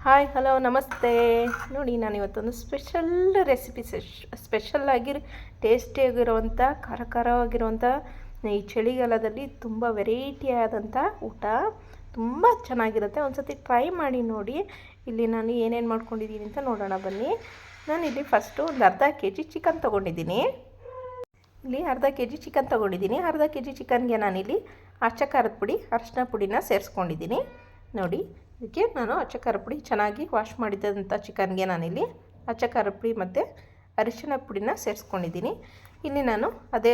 Hi hello ನಮಸ್ತೆ. ನೋಡಿ ನಾನು ಇವತ್ತೊಂದು ಸ್ಪೆಷಲ್ ರೆಸಿಪಿ ಸ್ಪೆಷಲ್ಲಾಗಿ ಟೇಸ್ಟಿಯಾಗಿರುವಂಥ ಖಾರವಾಗಿರುವಂಥ ಈ ಚಳಿಗಾಲದಲ್ಲಿ ತುಂಬ ವೆರೈಟಿಯಾದಂಥ ಊಟ ತುಂಬ ಚೆನ್ನಾಗಿರುತ್ತೆ. ಒಂದು ಸತಿ ಟ್ರೈ ಮಾಡಿ ನೋಡಿ. ಇಲ್ಲಿ ನಾನು ಏನೇನು ಮಾಡ್ಕೊಂಡಿದ್ದೀನಿ ಅಂತ ನೋಡೋಣ ಬನ್ನಿ. ನಾನಿಲ್ಲಿ ಫಸ್ಟು ಒಂದು ಅರ್ಧ ಕೆ ಜಿ ಚಿಕನ್ ತೊಗೊಂಡಿದ್ದೀನಿ. ಇಲ್ಲಿ ಅರ್ಧ ಕೆ ಜಿ ಚಿಕನ್ ತೊಗೊಂಡಿದ್ದೀನಿ. ಅರ್ಧ ಕೆ ಜಿ ಚಿಕನ್ಗೆ ನಾನಿಲ್ಲಿ ಅಚ್ಚ ಖಾರದ ಪುಡಿ, ಅರಿಶಿನ ಪುಡಿನ ಸೇರಿಸ್ಕೊಂಡಿದ್ದೀನಿ. ನೋಡಿ, ಇದಕ್ಕೆ ನಾನು ಅಚ್ಚ ಖಾರದ ಪುಡಿ ಚೆನ್ನಾಗಿ ವಾಶ್ ಮಾಡಿದಂಥ ಚಿಕನ್ಗೆ ನಾನಿಲ್ಲಿ ಅಚ್ಚ ಖಾರದ ಪುಡಿ ಮತ್ತು ಅರಿಶಿನ ಪುಡಿನ ಸೇರಿಸ್ಕೊಂಡಿದ್ದೀನಿ. ಇಲ್ಲಿ ನಾನು ಅದೇ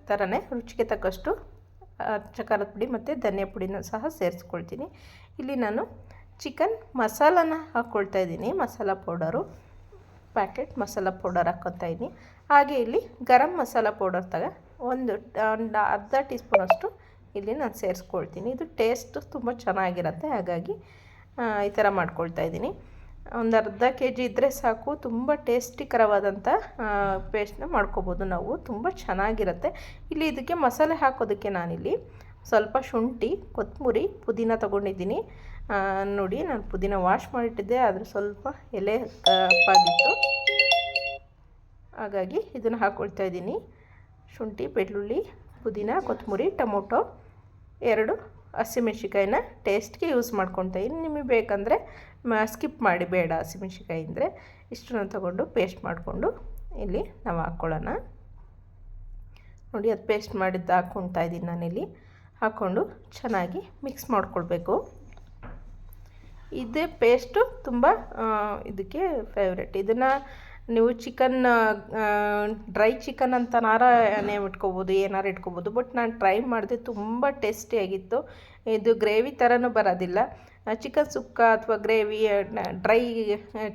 ಥರನೇ ರುಚಿಗೆ ತಕ್ಕಷ್ಟು ಅಚ್ಚ ಖಾರದ ಪುಡಿ ಮತ್ತು ಧನಿಯಾ ಪುಡಿನ ಸಹ ಸೇರಿಸ್ಕೊಳ್ತೀನಿ. ಇಲ್ಲಿ ನಾನು ಚಿಕನ್ ಮಸಾಲನ ಹಾಕ್ಕೊಳ್ತಾ ಇದ್ದೀನಿ. Masala powder, packet masala powder ಹಾಕ್ಕೊತಾ ಇದ್ದೀನಿ. ಹಾಗೆ ಇಲ್ಲಿ ಗರಂ ಮಸಾಲ ಪೌಡರ್ ಒಂದು ಅರ್ಧ ಟೀ ಸ್ಪೂನಷ್ಟು ಇಲ್ಲಿ ನಾನು ಸೇರಿಸ್ಕೊಳ್ತೀನಿ. ಇದು ಟೇಸ್ಟ್ ತುಂಬ ಚೆನ್ನಾಗಿರುತ್ತೆ, ಹಾಗಾಗಿ ಈ ಥರ ಮಾಡ್ಕೊಳ್ತಾ ಇದ್ದೀನಿ. ಒಂದು ಅರ್ಧ ಕೆ ಜಿ ಇದ್ದರೆ ಸಾಕು, ತುಂಬ ಟೇಸ್ಟಿಕರವಾದಂಥ ಪೇಸ್ಟ್ನ ಮಾಡ್ಕೋಬೋದು ನಾವು, ತುಂಬ ಚೆನ್ನಾಗಿರುತ್ತೆ. ಇಲ್ಲಿ ಇದಕ್ಕೆ ಮಸಾಲೆ ಹಾಕೋದಕ್ಕೆ ನಾನಿಲ್ಲಿ ಸ್ವಲ್ಪ ಶುಂಠಿ, ಕೊತ್ತಂಬರಿ, ಪುದೀನ ತೊಗೊಂಡಿದ್ದೀನಿ. ನೋಡಿ, ನಾನು ಪುದೀನ ವಾಶ್ ಮಾಡಿಟ್ಟಿದ್ದೆ, ಆದರೆ ಸ್ವಲ್ಪ ಎಲೆ ಕಪ್ಪಾಗಿತ್ತು, ಹಾಗಾಗಿ ಇದನ್ನು ಹಾಕ್ಕೊಳ್ತಾ ಇದ್ದೀನಿ. ಶುಂಠಿ, ಬೆಳ್ಳುಳ್ಳಿ, ಪುದೀನ, ಕೊತ್ತಂಬರಿ, ಟೊಮೊಟೊ, 2 ಹಸಿಮೆಣ್ಸಿಕಾಯಿನ ಟೇಸ್ಟ್ಗೆ ಯೂಸ್ ಮಾಡ್ಕೊತಾ ಇದ್ದೀನಿ. ನಿಮಗೆ ಬೇಕಂದರೆ ಸ್ಕಿಪ್ ಮಾಡಿ, ಬೇಡ ಹಸಿಮೆಣ್ಸಿಕಾಯಿ ಅಂದರೆ ಇಷ್ಟನ್ನು ತಗೊಂಡು ಪೇಸ್ಟ್ ಮಾಡಿಕೊಂಡು ಇಲ್ಲಿ ನಾವು ಹಾಕ್ಕೊಳ್ಳೋಣ. ನೋಡಿ, ಅದು ಪೇಸ್ಟ್ ಮಾಡಿದ್ದು ಹಾಕ್ಕೊಳ್ತಾ ಇದ್ದೀನಿ ನಾನಿಲ್ಲಿ. ಹಾಕ್ಕೊಂಡು ಚೆನ್ನಾಗಿ ಮಿಕ್ಸ್ ಮಾಡ್ಕೊಳ್ಬೇಕು. ಇದೇ ಪೇಸ್ಟು ತುಂಬ ಇದಕ್ಕೆ ಫೇವ್ರೆಟ್. ಇದನ್ನು ನೀವು ಚಿಕನ್ ಡ್ರೈ ಚಿಕನ್ ಅಂತನಾರೇ ಇಟ್ಕೋಬೋದು, ಏನಾರು ಇಟ್ಕೋಬೋದು. ಬಟ್ ನಾನು ಟ್ರೈ ಮಾಡಿದೆ, ತುಂಬ ಟೇಸ್ಟಿಯಾಗಿತ್ತು. ಇದು ಗ್ರೇವಿ ಥರನೂ ಬರೋದಿಲ್ಲ, ಚಿಕನ್ ಸುಕ್ಕ ಅಥವಾ ಗ್ರೇವಿ ಡ್ರೈ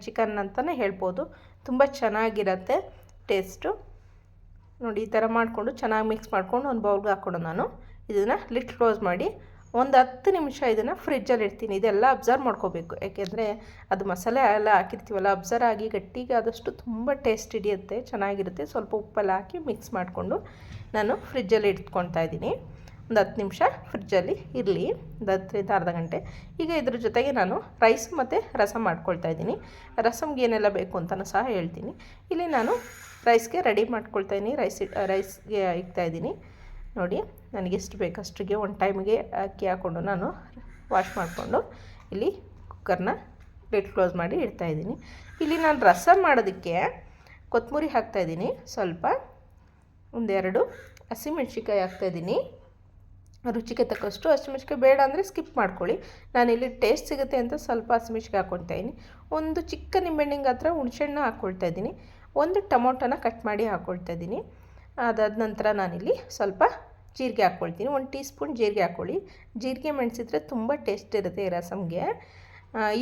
ಚಿಕನ್ ಅಂತಲೇ ಹೇಳ್ಬೋದು. ತುಂಬ ಚೆನ್ನಾಗಿರುತ್ತೆ ಟೇಸ್ಟು. ನೋಡಿ, ಈ ಥರ ಮಾಡಿಕೊಂಡು ಚೆನ್ನಾಗಿ ಮಿಕ್ಸ್ ಮಾಡಿಕೊಂಡು ಒಂದು ಬೌಲ್ಗೆ ಹಾಕ್ಕೊಂಡು ನಾನು ಇದನ್ನು ಲಿಡ್ ಕ್ಲೋಸ್ ಮಾಡಿ ಒಂದು 10 ನಿಮಿಷ ಇದನ್ನು ಫ್ರಿಜ್ಜಲ್ಲಿ ಇಡ್ತೀನಿ. ಇದೆಲ್ಲ ಅಬ್ಸರ್ವ್ ಮಾಡ್ಕೋಬೇಕು, ಯಾಕೆಂದರೆ ಅದು ಮಸಾಲೆ ಎಲ್ಲ ಹಾಕಿರ್ತೀವಲ್ಲ, ಅಬ್ಸರ್ವ್ ಆಗಿ ಗಟ್ಟಿಗೆ ಆದಷ್ಟು ತುಂಬ ಟೇಸ್ಟ್ ಹಿಡಿಯುತ್ತೆ, ಚೆನ್ನಾಗಿರುತ್ತೆ. ಸ್ವಲ್ಪ ಉಪ್ಪೆಲ್ಲ ಹಾಕಿ ಮಿಕ್ಸ್ ಮಾಡಿಕೊಂಡು ನಾನು ಫ್ರಿಜ್ಜಲ್ಲಿ ಇಟ್ಕೊಳ್ತಾ ಇದ್ದೀನಿ. ಒಂದು 10 ನಿಮಿಷ ಫ್ರಿಜ್ಜಲ್ಲಿ ಇರಲಿ, ಒಂದು 10ರಿಂದ ಅರ್ಧ ಗಂಟೆ. ಈಗ ಇದ್ರ ಜೊತೆಗೆ ನಾನು ರೈಸ್ ಮತ್ತು ರಸಮ್ ಮಾಡ್ಕೊಳ್ತಾ ಇದ್ದೀನಿ. ರಸಮ್ಗೆ ಏನೆಲ್ಲ ಬೇಕು ಅಂತಲೂ ಸಹ ಹೇಳ್ತೀನಿ. ಇಲ್ಲಿ ನಾನು ರೈಸ್ಗೆ ರೆಡಿ ಮಾಡ್ಕೊಳ್ತಾ ಇದ್ದೀನಿ. ರೈಸ್ಗೆ ಇಕ್ತಾಯಿದ್ದೀನಿ. ನೋಡಿ, ನನಗೆ ಎಷ್ಟು ಬೇಕಷ್ಟಿಗೆ ಒಂದು ಟೈಮಿಗೆ ಅಕ್ಕಿ ಹಾಕ್ಕೊಂಡು ನಾನು ವಾಶ್ ಮಾಡಿಕೊಂಡು ಇಲ್ಲಿ ಕುಕ್ಕರ್ನ ಲಿಡ್ ಕ್ಲೋಸ್ ಮಾಡಿ ಇಡ್ತಾಯಿದ್ದೀನಿ. ಇಲ್ಲಿ ನಾನು ರಸಮ್ ಮಾಡೋದಕ್ಕೆ ಕೊತ್ತಂಬರಿ ಹಾಕ್ತಾಯಿದ್ದೀನಿ, ಸ್ವಲ್ಪ 1-2 ಹಸಿಮೆಣ್ಸಿಕಾಯಿ ಹಾಕ್ತಾಯಿದ್ದೀನಿ. ರುಚಿಗೆ ತಕ್ಕಷ್ಟು. ಹಸಿಮೆಣ್ಸಿಕಾಯಿ ಬೇಡ ಅಂದರೆ ಸ್ಕಿಪ್ ಮಾಡ್ಕೊಳ್ಳಿ. ನಾನಿಲ್ಲಿ ಟೇಸ್ಟ್ ಸಿಗುತ್ತೆ ಅಂತ ಸ್ವಲ್ಪ ಹಸಿಮೆಣ್ಸಿಕಾಯಿ ಹಾಕ್ಕೊಳ್ತಾಯಿದ್ದೀನಿ. ಒಂದು ಚಿಕ್ಕ ನಿಂಬೆಹಣ್ಣಿನ ಗಾತ್ರ ಹುಣಸೆಹಣ್ಣು ಹಾಕ್ಕೊಳ್ತಾಯಿದ್ದೀನಿ. ಒಂದು ಟೊಮೊಟೊನ ಕಟ್ ಮಾಡಿ ಹಾಕ್ಕೊಳ್ತಾಯಿದ್ದೀನಿ. ಅದಾದ ನಂತರ ನಾನಿಲ್ಲಿ ಸ್ವಲ್ಪ ಜೀರಿಗೆ ಹಾಕ್ಕೊಳ್ತೀನಿ. 1 ಟೀ ಸ್ಪೂನ್ ಜೀರಿಗೆ ಹಾಕ್ಕೊಳ್ಳಿ. ಜೀರಿಗೆ ಮೆಣಸಿದ್ರೆ ತುಂಬ ಟೇಸ್ಟ್ ಇರುತ್ತೆ ಈ ರಸಮ್ಗೆ.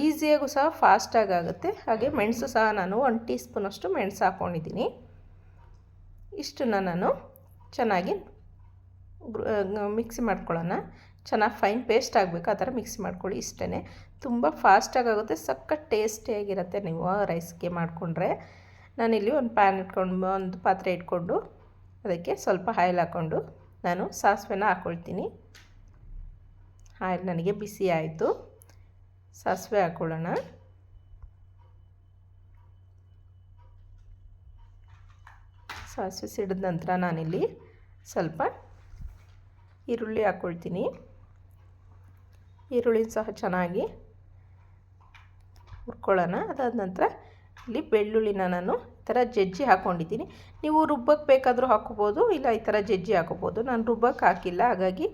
ಈಸಿಯಾಗೂ ಸಹ ಫಾಸ್ಟಾಗಿ ಆಗುತ್ತೆ. ಹಾಗೆ ಮೆಣಸು ಸಹ ನಾನು 1 ಟೀ ಸ್ಪೂನಷ್ಟು ಮೆಣಸು ಹಾಕ್ಕೊಂಡಿದ್ದೀನಿ. ಇಷ್ಟನ್ನು ನಾನು ಚೆನ್ನಾಗಿ ಮಿಕ್ಸಿ ಮಾಡ್ಕೊಳ್ಳೋಣ. ಚೆನ್ನಾಗಿ ಫೈನ್ ಪೇಸ್ಟ್ ಆಗಬೇಕು, ಆ ಥರ ಮಿಕ್ಸಿ ಮಾಡ್ಕೊಳ್ಳಿ. ಇಷ್ಟೇ, ತುಂಬ ಫಾಸ್ಟಾಗಿ ಆಗುತ್ತೆ, ಸಖತ್ ಟೇಸ್ಟಿಯಾಗಿರುತ್ತೆ ನೀವು ರೈಸ್ಗೆ ಮಾಡಿಕೊಂಡ್ರೆ. ನಾನಿಲ್ಲಿ ಒಂದು ಪ್ಯಾನ್ ಇಟ್ಕೊಂಡು, ಒಂದು ಪಾತ್ರೆ ಇಟ್ಕೊಂಡು ಅದಕ್ಕೆ ಸ್ವಲ್ಪ ಆಯಿಲ್ ಹಾಕ್ಕೊಂಡು ನಾನು ಸಾಸಿವೆನ ಹಾಕ್ಕೊಳ್ತೀನಿ. ಆಯಿಲ್ ನನಗೆ ಬಿಸಿ ಆಯಿತು, ಸಾಸಿವೆ ಹಾಕ್ಕೊಳ್ಳೋಣ. ಸಾಸಿವೆ ಸಿಡಿದ ನಂತರ ನಾನಿಲ್ಲಿ ಸ್ವಲ್ಪ ಈರುಳ್ಳಿ ಹಾಕ್ಕೊಳ್ತೀನಿ. ಈರುಳ್ಳಿ ಸಹ ಚೆನ್ನಾಗಿ ಹುರ್ಕೊಳ್ಳೋಣ. ಅದಾದ ನಂತರ ಇಲ್ಲಿ ಬೆಳ್ಳುಳ್ಳಿನ ನಾನು ಈ ಥರ ಜಜ್ಜಿ ಹಾಕ್ಕೊಂಡಿದ್ದೀನಿ. ನೀವು ರುಬ್ಬಕ್ಕೆ ಬೇಕಾದರೂ ಹಾಕ್ಕೋಬೋದು, ಇಲ್ಲ ಈ ಥರ ಜಜ್ಜಿ ಹಾಕ್ಕೋಬೋದು. ನಾನು ರುಬ್ಬಕ್ಕೆ ಹಾಕಿಲ್ಲ, ಹಾಗಾಗಿ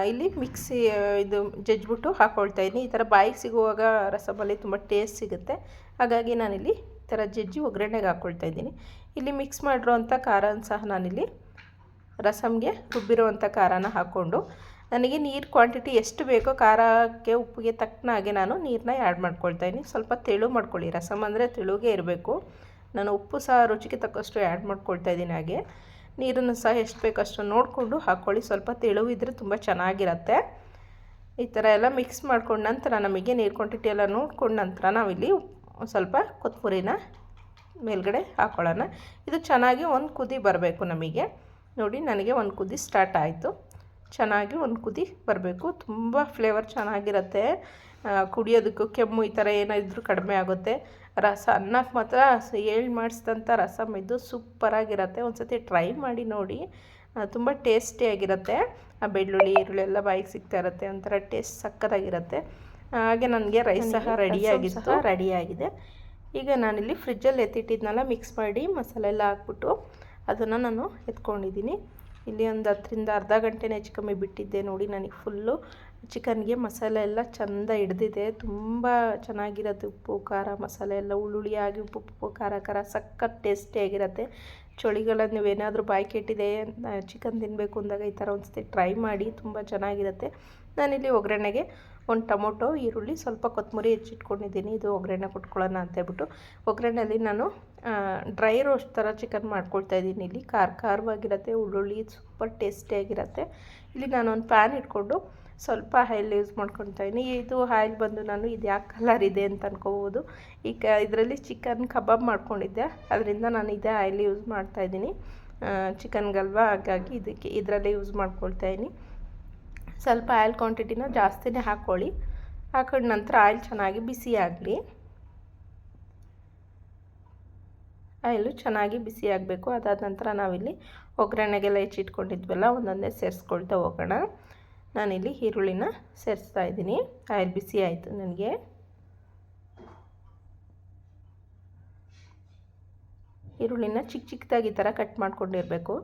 ಇಲ್ಲಿ ಮಿಕ್ಸಿ ಇದು ಜಜ್ಜಿಬಿಟ್ಟು ಹಾಕ್ಕೊಳ್ತಾ ಇದ್ದೀನಿ. ಈ ಥರ ಬಾಯಿಗೆ ಸಿಗುವಾಗ ರಸಮಲ್ಲಿ ತುಂಬ ಟೇಸ್ಟ್ ಸಿಗುತ್ತೆ, ಹಾಗಾಗಿ ನಾನಿಲ್ಲಿ ಈ ಥರ ಜಜ್ಜಿ ಒಗ್ಗರಣೆಗೆ ಹಾಕ್ಕೊಳ್ತಾ ಇದ್ದೀನಿ. ಇಲ್ಲಿ ಮಿಕ್ಸ್ ಮಾಡಿರೋವಂಥ ಖಾರನ ಸಹ ನಾನಿಲ್ಲಿ ರಸಮ್ಗೆ ರುಬ್ಬಿರೋವಂಥ ಖಾರನ ಹಾಕ್ಕೊಂಡು, ನನಗೆ ನೀರು ಕ್ವಾಂಟಿಟಿ ಎಷ್ಟು ಬೇಕೋ ಖಾರಕ್ಕೆ ಉಪ್ಪಿಗೆ ತಕ್ಕನಾಗೆ ನಾನು ನೀರನ್ನ ಆ್ಯಡ್ ಮಾಡ್ಕೊಳ್ತಾಯಿದ್ದೀನಿ. ಸ್ವಲ್ಪ ತೆಳು ಮಾಡ್ಕೊಳ್ಳಿ, ರಸಮ್ ಅಂದರೆ ತೆಳುಗೆ ಇರಬೇಕು. ನಾನು ಉಪ್ಪು ಸಹ ರುಚಿಗೆ ತಕ್ಕಷ್ಟು ಆ್ಯಡ್ ಮಾಡ್ಕೊಳ್ತಾಯಿದ್ದೀನಿ. ಹಾಗೆ ನೀರನ್ನು ಸಹ ಎಷ್ಟು ಬೇಕಷ್ಟು ನೋಡಿಕೊಂಡು ಹಾಕ್ಕೊಳ್ಳಿ. ಸ್ವಲ್ಪ ತೆಳು ಇದ್ದರೆ ತುಂಬ ಚೆನ್ನಾಗಿರುತ್ತೆ. ಈ ಥರ ಎಲ್ಲ ಮಿಕ್ಸ್ ಮಾಡ್ಕೊಂಡು ನಂತರ ನಮಗೆ ನೀರು ಕ್ವಾಂಟಿಟಿ ಎಲ್ಲ ನೋಡ್ಕೊಂಡು ನಂತರ ನಾವಿಲ್ಲಿ ಸ್ವಲ್ಪ ಕೊತ್ತಂಬರಿನ ಮೇಲ್ಗಡೆ ಹಾಕ್ಕೊಳ್ಳೋಣ. ಇದು ಚೆನ್ನಾಗಿ ಒಂದು ಕುದಿ ಬರಬೇಕು ನಮಗೆ. ನೋಡಿ, ನನಗೆ ಒಂದು ಕುದಿ ಸ್ಟಾರ್ಟ್ ಆಯಿತು. ಚೆನ್ನಾಗಿ ಒಂದು ಕುದಿ ಬರಬೇಕು, ತುಂಬ ಫ್ಲೇವರ್ ಚೆನ್ನಾಗಿರುತ್ತೆ. ಕುಡಿಯೋದಕ್ಕೂ ಕೆಮ್ಮು ಈ ಥರ ಏನಾದರೂ ಕಡಿಮೆ ಆಗುತ್ತೆ. ರಸ ಅನ್ನಕ್ಕೆ ಮಾತ್ರ ಏಳು ಮಾಡಿಸಿದಂಥ ರಸಮ್ ಇದು ಸೂಪರಾಗಿರುತ್ತೆ. ಒಂದು ಸತಿ ಟ್ರೈ ಮಾಡಿ ನೋಡಿ, ತುಂಬ ಟೇಸ್ಟಿಯಾಗಿರುತ್ತೆ. ಆ ಬೆಳ್ಳುಳ್ಳಿ ಈರುಳ್ಳಿ ಎಲ್ಲ ಬಾಯಿಗೆ ಸಿಗ್ತಾ ಇರುತ್ತೆ, ಒಂಥರ ಟೇಸ್ಟ್ ಸಕ್ಕತ್ತಾಗಿರುತ್ತೆ. ಹಾಗೆ ನನಗೆ ರೈಸ್ ಸಹ ರೆಡಿಯಾಗಿದೆ. ಈಗ ನಾನಿಲ್ಲಿ ಫ್ರಿಜ್ಜಲ್ಲಿ ಎತ್ತಿಟ್ಟಿದ್ನೆಲ್ಲ ಮಿಕ್ಸ್ ಮಾಡಿ ಮಸಾಲೆ ಎಲ್ಲ ಹಾಕ್ಬಿಟ್ಟು ಅದನ್ನು ನಾನು ಎತ್ಕೊಂಡಿದ್ದೀನಿ. ಇಲ್ಲಿ ಒಂದು 10 ರಿಂದ ಅರ್ಧ ಗಂಟೆನೇ ಹೆಚ್ಚು ಕಮ್ಮಿ ಬಿಟ್ಟಿದ್ದೆ. ನೋಡಿ ನನಗೆ ಫುಲ್ಲು ಚಿಕನ್ಗೆ ಮಸಾಲೆ ಎಲ್ಲ ಚೆಂದ ಹಿಡ್ದಿದೆ. ತುಂಬ ಚೆನ್ನಾಗಿರುತ್ತೆ. ಉಪ್ಪು ಖಾರ ಮಸಾಲೆ ಎಲ್ಲ ಹುಳುಳಿಯಾಗಿ ಉಪ್ಪು ಖಾರ ಸಖತ್ ಟೇಸ್ಟಿಯಾಗಿರುತ್ತೆ. ಚಳಿಗಾಲ ನೀವೇನಾದರೂ ಬಾಯಿ ಕೆಟ್ಟಿದೆ ಚಿಕನ್ ತಿನ್ನಬೇಕು ಅಂದಾಗ ಈ ಥರ ಒಂದು ಸತಿ ಟ್ರೈ ಮಾಡಿ, ತುಂಬ ಚೆನ್ನಾಗಿರುತ್ತೆ. ನಾನಿಲ್ಲಿ ಒಗ್ಗರಣೆಗೆ ಒಂದು ಟೊಮೊಟೊ, ಈರುಳ್ಳಿ, ಸ್ವಲ್ಪ ಕೊತ್ತಂಬರಿ ಹೆಚ್ಚಿಟ್ಕೊಂಡಿದ್ದೀನಿ. ಇದು ಒಗ್ಗರಣೆ ಕೊಟ್ಕೊಳ್ಳೋಣ ಅಂತೇಳ್ಬಿಟ್ಟು ಒಗ್ಗರಣೆಯಲ್ಲಿ ನಾನು ಡ್ರೈ ರೋಸ್ಟ್ ಥರ ಚಿಕನ್ ಮಾಡ್ಕೊಳ್ತಾಯಿದ್ದೀನಿ. ಇಲ್ಲಿ ಖಾರವಾಗಿರುತ್ತೆ, ಉಳ್ಳುಳ್ಳಿ ಸೂಪರ್ ಟೇಸ್ಟಿಯಾಗಿರುತ್ತೆ. ಇಲ್ಲಿ ನಾನು ಒಂದು ಪ್ಯಾನ್ ಇಟ್ಕೊಂಡು ಸ್ವಲ್ಪ ಆಯಿಲ್ ಯೂಸ್ ಮಾಡ್ಕೊತಾಯಿದ್ದೀನಿ. ಇದು ಆಯಿಲ್ ಬಂದು ನಾನು ಇದು ಯಾಕೆ ಕಲರ್ ಇದೆ ಅಂತ ಅನ್ಕೋಬೋದು. ಈಗ ಇದರಲ್ಲಿ ಚಿಕನ್ ಕಬಾಬ್ ಮಾಡ್ಕೊಂಡಿದ್ದೆ, ಅದರಿಂದ ನಾನು ಇದೇ ಆಯಿಲ್ ಯೂಸ್ ಮಾಡ್ತಾಯಿದ್ದೀನಿ ಚಿಕನ್ಗಲ್ವ, ಹಾಗಾಗಿ ಇದರಲ್ಲೇ ಯೂಸ್ ಮಾಡ್ಕೊಳ್ತಾಯಿದ್ದೀನಿ. ಸ್ವಲ್ಪ ಆಯಿಲ್ ಕ್ವಾಂಟಿಟಿನ ಜಾಸ್ತಿನೇ ಹಾಕ್ಕೊಳ್ಳಿ. ಹಾಕೊಂಡ ನಂತರ ಆಯಿಲ್ ಚೆನ್ನಾಗಿ ಬಿಸಿ ಆಗಲಿ. ಆಯಿಲು ಚೆನ್ನಾಗಿ ಬಿಸಿ ಆಗಬೇಕು. ಅದಾದ ನಂತರ ನಾವಿಲ್ಲಿ ಒಗ್ಗರಣೆಗೆಲ್ಲ ಹೆಚ್ಚಿಟ್ಕೊಂಡಿದ್ವಲ್ಲ ಒಂದೊಂದೇ ಸೇರಿಸ್ಕೊಳ್ತಾ ಹೋಗೋಣ. ನಾನಿಲ್ಲಿ ಈರುಳ್ಳಿನ ಸೇರಿಸ್ತಾ ಇದ್ದೀನಿ. ಆಯಿಲ್ ಬಿಸಿ ಆಯಿತು ನನಗೆ. ಈರುಳ್ಳಿನ ಚಿಕ್ಕದಾಗಿ ಈ ಥರ ಕಟ್ ಮಾಡ್ಕೊಂಡಿರಬೇಕು.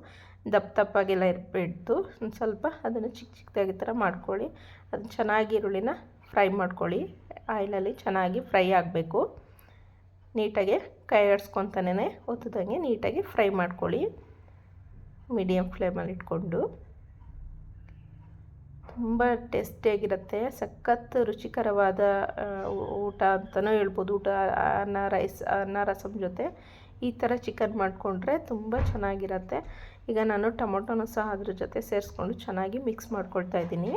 ದಪ್ಪಗೆಲ್ಲ ಇರಬೇಡ್ದು. ಒಂದು ಸ್ವಲ್ಪ ಅದನ್ನು ಚಿಕ್ಕದಾಗಿ ಥರ ಮಾಡ್ಕೊಳ್ಳಿ. ಅದನ್ನು ಚೆನ್ನಾಗಿ ಈರುಳ್ಳಿನ ಫ್ರೈ ಮಾಡ್ಕೊಳ್ಳಿ. ಆಯಿಲಲ್ಲಿ ಚೆನ್ನಾಗಿ ಫ್ರೈ ಆಗಬೇಕು. ನೀಟಾಗಿ ಕೈ ಆಡಿಸ್ಕೊತಾನೆ ಒತ್ತದಂಗೆ ನೀಟಾಗಿ ಫ್ರೈ ಮಾಡ್ಕೊಳ್ಳಿ, ಮೀಡಿಯಮ್ ಫ್ಲೇಮಲ್ಲಿ ಇಟ್ಕೊಂಡು. ತುಂಬ ಟೇಸ್ಟಿಯಾಗಿರುತ್ತೆ. ಸಖತ್ ರುಚಿಕರವಾದ ಊಟ ಅಂತಲೂ ಹೇಳ್ಬೋದು. ಅನ್ನ ರಸಮ್ ಜೊತೆ ಈ ಥರ ಚಿಕನ್ ಮಾಡಿಕೊಂಡ್ರೆ ತುಂಬ ಚೆನ್ನಾಗಿರುತ್ತೆ. ಈಗ ನಾನು ಟೊಮೊಟೊನೂ ಸಹ ಅದ್ರ ಜೊತೆ ಸೇರಿಸ್ಕೊಂಡು ಚೆನ್ನಾಗಿ ಮಿಕ್ಸ್ ಮಾಡ್ಕೊಳ್ತಾ ಇದ್ದೀನಿ.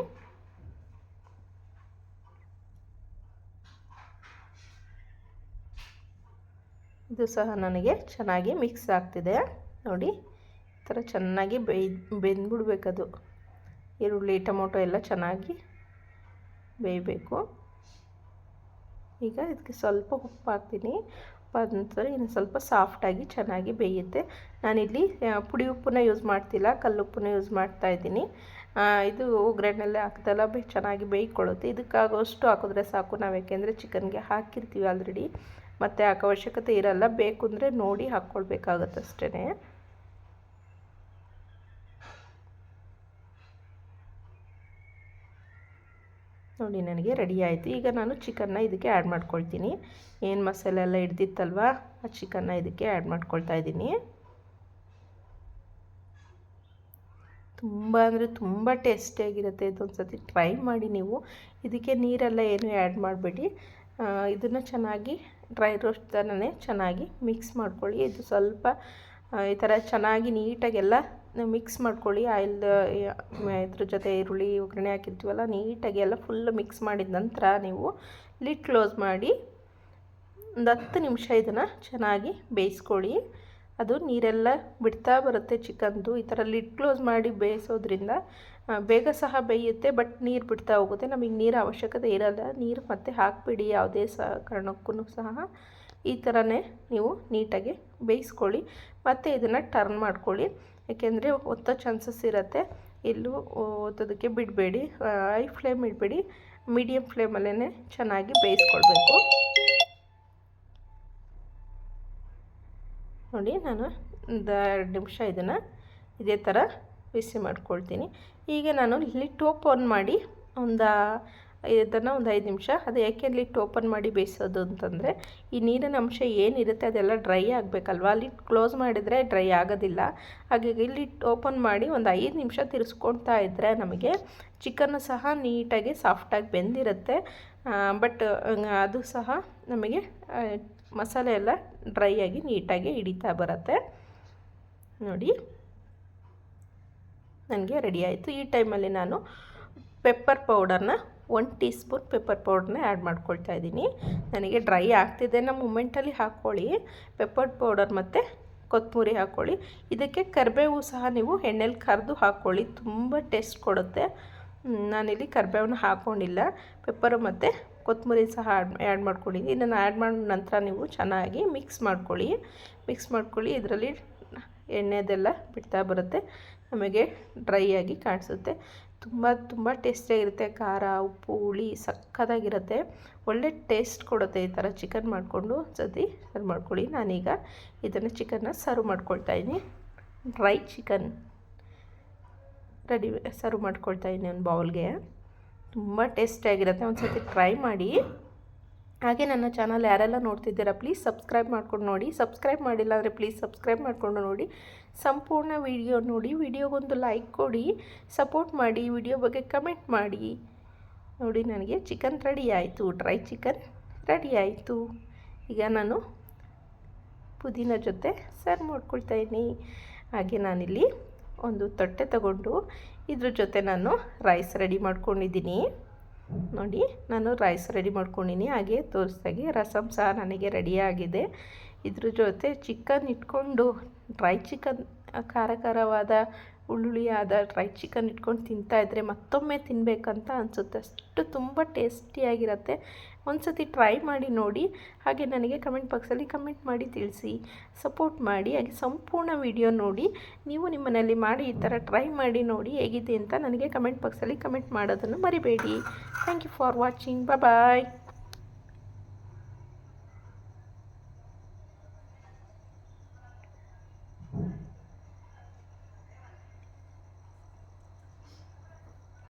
ಇದು ಸಹ ನನಗೆ ಚೆನ್ನಾಗಿ ಮಿಕ್ಸ್ ಆಗ್ತಿದೆ. ನೋಡಿ ಈ ಥರ ಚೆನ್ನಾಗಿ ಬೆಂದ್ಬಿಡ್ಬೇಕದು. ಈರುಳ್ಳಿ ಟೊಮೊಟೊ ಎಲ್ಲ ಚೆನ್ನಾಗಿ ಬೇಯಬೇಕು. ಈಗ ಇದಕ್ಕೆ ಸ್ವಲ್ಪ ಉಪ್ಪು ಹಾಕ್ತೀನಿ. ಉಪ್ಪಾದ ನಂತರ ಇನ್ನು ಸ್ವಲ್ಪ ಸಾಫ್ಟಾಗಿ ಚೆನ್ನಾಗಿ ಬೇಯುತ್ತೆ. ನಾನಿಲ್ಲಿ ಪುಡಿ ಉಪ್ಪನ್ನ ಯೂಸ್ ಮಾಡ್ತಿಲ್ಲ, ಕಲ್ಲುಪ್ಪನ್ನ ಯೂಸ್ ಮಾಡ್ತಾಯಿದ್ದೀನಿ. ಇದು ಒಗ್ಗರಣೆಲ್ಲೇ ಹಾಕಿದೆಲ್ಲ ಚೆನ್ನಾಗಿ ಬೇಯ್ಕೊಳ್ಳುತ್ತೆ. ಇದಕ್ಕಾಗೋಷ್ಟು ಹಾಕಿದ್ರೆ ಸಾಕು ನಾವು, ಯಾಕೆಂದರೆ ಚಿಕನ್ಗೆ ಹಾಕಿರ್ತೀವಿ ಆಲ್ರೆಡಿ, ಮತ್ತು ಹಾಕೋ ಅವಶ್ಯಕತೆ ಇರಲ್ಲ. ಬೇಕು ಅಂದರೆ ನೋಡಿ ಹಾಕ್ಕೊಳ್ಬೇಕಾಗತ್ತೆ ಅಷ್ಟೇ. ನೋಡಿ ನನಗೆ ರೆಡಿ ಆಯಿತು. ಈಗ ನಾನು ಚಿಕನ್ನ ಇದಕ್ಕೆ ಆ್ಯಡ್ ಮಾಡ್ಕೊಳ್ತೀನಿ. ಏನು ಮಸಾಲೆ ಎಲ್ಲ ಹಿಡ್ದಿತ್ತಲ್ವ ಆ ಚಿಕನ್ನ ಇದಕ್ಕೆ ಆ್ಯಡ್ ಮಾಡ್ಕೊಳ್ತಾ ಇದ್ದೀನಿ. ತುಂಬ ಅಂದರೆ ತುಂಬ ಟೇಸ್ಟಿಯಾಗಿರುತ್ತೆ. ಇದೊಂದು ಸತಿ ಟ್ರೈ ಮಾಡಿ ನೀವು. ಇದಕ್ಕೆ ನೀರೆಲ್ಲ ಏನು ಆ್ಯಡ್ ಮಾಡಬೇಡಿ. ಇದನ್ನು ಚೆನ್ನಾಗಿ ಡ್ರೈ ರೋಸ್ಟ್ ಥರನೇ ಚೆನ್ನಾಗಿ ಮಿಕ್ಸ್ ಮಾಡ್ಕೊಳ್ಳಿ. ಇದು ಸ್ವಲ್ಪ ಈ ಥರ ಚೆನ್ನಾಗಿ ನೀಟಾಗೆಲ್ಲ ಮಿಕ್ಸ್ ಮಾಡ್ಕೊಳ್ಳಿ. ಆಯಿಲ್ ಇದ್ರ ಜೊತೆ ಈರುಳ್ಳಿ ಒಗ್ಗರಣೆ ಹಾಕಿರ್ತೀವಲ್ಲ, ನೀಟಾಗಿ ಎಲ್ಲ ಫುಲ್ ಮಿಕ್ಸ್ ಮಾಡಿದ ನಂತರ ನೀವು ಲಿಡ್ ಕ್ಲೋಸ್ ಮಾಡಿ ಒಂದು 10 ನಿಮಿಷ ಇದನ್ನು ಚೆನ್ನಾಗಿ ಬೇಯಿಸ್ಕೊಳ್ಳಿ. ಅದು ನೀರೆಲ್ಲ ಬಿಡ್ತಾ ಬರುತ್ತೆ ಚಿಕನ್ದು. ಈ ಥರ ಲಿಡ್ ಕ್ಲೋಸ್ ಮಾಡಿ ಬೇಯಿಸೋದ್ರಿಂದ ಬೇಗ ಸಹ ಬೇಯುತ್ತೆ, ಬಟ್ ನೀರು ಬಿಡ್ತಾ ಹೋಗುತ್ತೆ. ನಮಗೆ ನೀರು ಅವಶ್ಯಕತೆ ಇರಲ್ಲ. ನೀರು ಮತ್ತೆ ಹಾಕಿಬಿಡಿ ಯಾವುದೇ ಕಾರಣಕ್ಕೂ ಸಹ. ಈ ಥರನೇ ನೀವು ನೀಟಾಗಿ ಬೇಯಿಸ್ಕೊಳ್ಳಿ. ಮತ್ತು ಇದನ್ನು ಟರ್ನ್ ಮಾಡ್ಕೊಳ್ಳಿ, ಏಕೆಂದರೆ ಒತ್ತೋ ಚಾನ್ಸಸ್ ಇರುತ್ತೆ. ಎಲ್ಲೂ ಒತ್ತೋದಕ್ಕೆ ಬಿಡಬೇಡಿ. ಹೈ ಫ್ಲೇಮ್ ಇಡಬೇಡಿ, ಮೀಡಿಯಮ್ ಫ್ಲೇಮಲ್ಲೇ ಚೆನ್ನಾಗಿ ಬೇಯಿಸ್ಕೊಳ್ಬೇಕು. ನೋಡಿ ನಾನು ಒಂದು 2 ನಿಮಿಷ ಇದನ್ನು ಇದೇ ಥರ ಬಿಸಿ ಮಾಡ್ಕೊಳ್ತೀನಿ. ಈಗ ನಾನು ಲಿಡ್ ಓಪನ್ ಮಾಡಿ ಇದನ್ನು ಒಂದು 5 ನಿಮಿಷ, ಅದು ಯಾಕೆ ಲಿಡ್ ಓಪನ್ ಮಾಡಿ ಬೇಯಿಸೋದು ಅಂತಂದರೆ ಈ ನೀರಿನ ಅಂಶ ಏನಿರುತ್ತೆ ಅದೆಲ್ಲ ಡ್ರೈ ಆಗಬೇಕಲ್ವ. ಲಿಡ್ ಕ್ಲೋಸ್ ಮಾಡಿದರೆ ಡ್ರೈ ಆಗೋದಿಲ್ಲ. ಹಾಗಾಗಿ ಲಿಡ್ ಓಪನ್ ಮಾಡಿ ಒಂದು 5 ನಿಮಿಷ ತಿರ್ಸ್ಕೊಳ್ತಾ ಇದ್ದರೆ ನಮಗೆ ಚಿಕನ್ನು ಸಹ ನೀಟಾಗಿ ಸಾಫ್ಟಾಗಿ ಬೆಂದಿರುತ್ತೆ. ಬಟ್ ಅದು ಸಹ ನಮಗೆ ಮಸಾಲೆ ಎಲ್ಲ ಡ್ರೈ ಆಗಿ ನೀಟಾಗಿ ಹಿಡಿತಾ ಬರುತ್ತೆ. ನೋಡಿ ನನಗೆ ರೆಡಿ ಆಯಿತು. ಈ ಟೈಮಲ್ಲಿ ನಾನು ಪೆಪ್ಪರ್ ಪೌಡರ್ನ 1 ಟೀ ಸ್ಪೂನ್ ಪೆಪ್ಪರ್ ಪೌಡರ್ನ ಆ್ಯಡ್ ಮಾಡ್ಕೊಳ್ತಾ ಇದ್ದೀನಿ. ನನಗೆ ಡ್ರೈ ಆಗ್ತಿದೆ ಅನ್ನೋ ಮೂಮೆಂಟಲ್ಲಿ ಹಾಕ್ಕೊಳ್ಳಿ ಪೆಪ್ಪರ್ ಪೌಡರ್ ಮತ್ತು ಕೊತ್ತಂಬರಿ ಹಾಕ್ಕೊಳ್ಳಿ. ಇದಕ್ಕೆ ಕರಿಬೇವು ಸಹ ನೀವು ಎಣ್ಣೆಲಿ ಕರೆದು ಹಾಕ್ಕೊಳ್ಳಿ, ತುಂಬ ಟೇಸ್ಟ್ ಕೊಡುತ್ತೆ. ನಾನಿಲ್ಲಿ ಕರಿಬೇವನ್ನ ಹಾಕ್ಕೊಂಡಿಲ್ಲ. ಪೆಪ್ಪರು ಮತ್ತು ಕೊತ್ತಂಬರಿ ಸಹ ಆ್ಯಡ್ ಮಾಡ್ಕೊಂಡಿದ್ದೀನಿ. ಇದನ್ನು ಆ್ಯಡ್ ಮಾಡಿದ ನಂತರ ನೀವು ಚೆನ್ನಾಗಿ ಮಿಕ್ಸ್ ಮಾಡ್ಕೊಳ್ಳಿ. ಇದರಲ್ಲಿ ಎಣ್ಣೆದೆಲ್ಲ ಬಿಡ್ತಾ ಬರುತ್ತೆ, ನಮಗೆ ಡ್ರೈ ಆಗಿ ಕಾಣಿಸುತ್ತೆ. ತುಂಬ ಟೇಸ್ಟಿಯಾಗಿರುತ್ತೆ. ಖಾರ, ಉಪ್ಪು, ಹುಳಿ ಸಕ್ಕತ್ತಾಗಿರುತ್ತೆ. ಒಳ್ಳೆ ಟೇಸ್ಟ್ ಕೊಡುತ್ತೆ. ಈ ಥರ ಚಿಕನ್ ಮಾಡಿಕೊಂಡು ಸತಿ ಸರ್ವ್ ಮಾಡ್ಕೊಳ್ಳಿ. ನಾನೀಗ ಇದನ್ನು ಚಿಕನ್ನ ಸರ್ವ್ ಮಾಡ್ಕೊಳ್ತಾಯಿದ್ದೀನಿ. ಡ್ರೈ ಚಿಕನ್ ರೆಡಿ ಸರ್ವ್ ಮಾಡ್ಕೊಳ್ತಾಯಿದ್ದೀನಿ ಒಂದು ಬೌಲ್ಗೆ. ತುಂಬ ಟೇಸ್ಟಿಯಾಗಿರುತ್ತೆ. ಒಂದು ಸರ್ತಿ ಟ್ರೈ ಮಾಡಿ. ಹಾಗೆ ನನ್ನ ಚಾನಲ್ ಯಾರೆಲ್ಲ ನೋಡ್ತಿದ್ದೀರಾ ಪ್ಲೀಸ್ ಸಬ್ಸ್ಕ್ರೈಬ್ ಮಾಡ್ಕೊಂಡು ನೋಡಿ. ಸಬ್ಸ್ಕ್ರೈಬ್ ಮಾಡಿಲ್ಲ ಅಂದರೆ ಪ್ಲೀಸ್ ಸಬ್ಸ್ಕ್ರೈಬ್ ಮಾಡಿಕೊಂಡು ನೋಡಿ. ಸಂಪೂರ್ಣ ವಿಡಿಯೋ ನೋಡಿ. ವಿಡಿಯೋಗೊಂದು ಲೈಕ್ ಕೊಡಿ, ಸಪೋರ್ಟ್ ಮಾಡಿ, ವಿಡಿಯೋ ಬಗ್ಗೆ ಕಮೆಂಟ್ ಮಾಡಿ. ನೋಡಿ, ನನಗೆ ಚಿಕನ್ ರೆಡಿ ಆಯಿತು. ಡ್ರೈ ಚಿಕನ್ ರೆಡಿ ಆಯಿತು. ಈಗ ನಾನು ಪುದೀನ ಜೊತೆ ಸರ್ವ್ ಮಾಡ್ಕೊಳ್ತಾಯಿದ್ದೀನಿ. ಹಾಗೆ ನಾನಿಲ್ಲಿ ಒಂದು ತಟ್ಟೆ ತಗೊಂಡು ಇದ್ರ ಜೊತೆ ನಾನು ರೈಸ್ ರೆಡಿ ಮಾಡ್ಕೊಂಡಿದ್ದೀನಿ. ನೋಡಿ, ನಾನು ರೈಸ್ ರೆಡಿ ಮಾಡ್ಕೊಂಡಿನಿ. ಹಾಗೆ ತೋರಿಸ್ದಾಗೆ ರಸಮ್ ಸಹ ನನಗೆ ರೆಡಿಯಾಗಿದೆ. ಇದ್ರ ಜೊತೆ ಚಿಕನ್ ಇಟ್ಕೊಂಡು ಡ್ರೈ ಚಿಕನ್ ಖಾರವಾದ ಹುಳಿಯಾದ ಡ್ರೈ ಚಿಕನ್ ಇಟ್ಕೊಂಡು ತಿಂತಾಯಿದ್ರೆ ಮತ್ತೊಮ್ಮೆ ತಿನ್ನಬೇಕಂತ ಅನಿಸುತ್ತೆ. ಅಷ್ಟು ತುಂಬ ಟೇಸ್ಟಿಯಾಗಿರುತ್ತೆ. ಒಂದು ಸತಿ ಟ್ರೈ ಮಾಡಿ ನೋಡಿ. ಹಾಗೆ ನನಗೆ ಕಮೆಂಟ್ ಬಾಕ್ಸಲ್ಲಿ ಕಮೆಂಟ್ ಮಾಡಿ ತಿಳಿಸಿ, ಸಪೋರ್ಟ್ ಮಾಡಿ. ಹಾಗೆ ಸಂಪೂರ್ಣ ವಿಡಿಯೋ ನೋಡಿ. ನೀವು ನಿಮ್ಮ ಮನೆಯಲ್ಲಿ ಮಾಡಿ ಈ ಥರ ಟ್ರೈ ಮಾಡಿ ನೋಡಿ ಹೇಗಿದೆ ಅಂತ ನನಗೆ ಕಮೆಂಟ್ ಬಾಕ್ಸಲ್ಲಿ ಕಮೆಂಟ್ ಮಾಡೋದನ್ನು ಮರಿಬೇಡಿ. Thank you for watching. Bye.